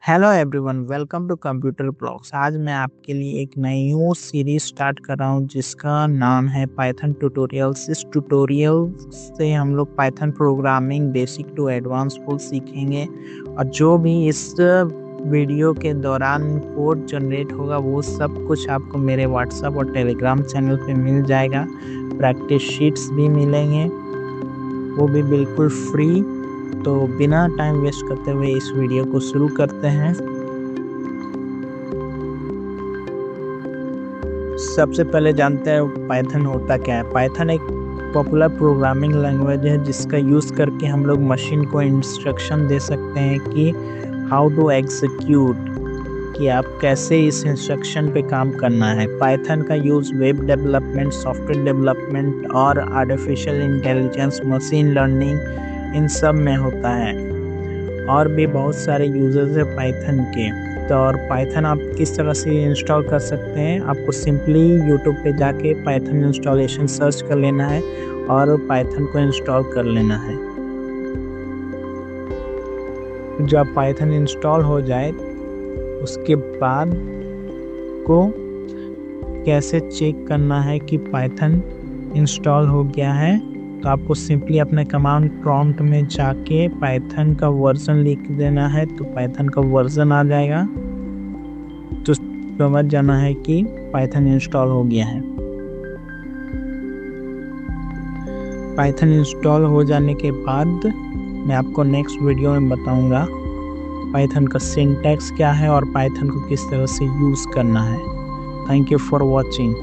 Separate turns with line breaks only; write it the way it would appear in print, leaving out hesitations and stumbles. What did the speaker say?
Hello everyone, welcome to computer blogs. आज मैं आपके लिए एक न्यू सीरीज स्टार्ट कर रहा हूं जिसका नाम है पाइथन ट्यूटोरियल्स। इस ट्यूटोरियल से हम लोग Python programming basic to advance full सीखेंगे और जो भी इस वीडियो के दौरान कोड जनरेट होगा वो सब कुछ आपको मेरे व्हाट्सएप और टेलीग्राम चैनल पे मिल जाएगा। प्रैक्टिस शीट्स भी मिलेंगे, वो भी बिल्कुल फ्री। तो बिना टाइम वेस्ट करते हुए इस वीडियो को शुरू करते हैं। सबसे पहले जानते हैं पाइथन होता क्या है। पाइथन एक पॉपुलर प्रोग्रामिंग लैंग्वेज है जिसका यूज़ करके हम लोग मशीन को इंस्ट्रक्शन दे सकते हैं कि हाउ टू एग्जीक्यूट, कि आप कैसे इस इंस्ट्रक्शन पे काम करना है। पाइथन का use web development, software development और आर्टिफिशियल इंटेलिजेंस, मशीन लर्निंग इन सब में होता है। और भी बहुत सारे यूजर्स है पाइथन के। तो और पाइथन आप किस तरह से इंस्टॉल कर सकते हैं, आपको सिंपली यूट्यूब पे जाके पाइथन इंस्टॉलेशन सर्च कर लेना है और पाइथन को इंस्टॉल कर लेना है। जब पाइथन इंस्टॉल हो जाए उसके बाद को कैसे चेक करना है कि पाइथन इंस्टॉल हो गया है, तो आपको सिंपली अपने कमांड प्रॉम्प्ट में जाके पाइथन का वर्जन लिख देना है, तो पाइथन का वर्जन आ जाएगा। तो समझ जाना है कि पाइथन इंस्टॉल हो गया है। पाइथन इंस्टॉल हो जाने के बाद मैं आपको नेक्स्ट वीडियो में बताऊंगा पाइथन का सिंटैक्स क्या है और पाइथन को किस तरह से यूज़ करना है। Thank you for watching.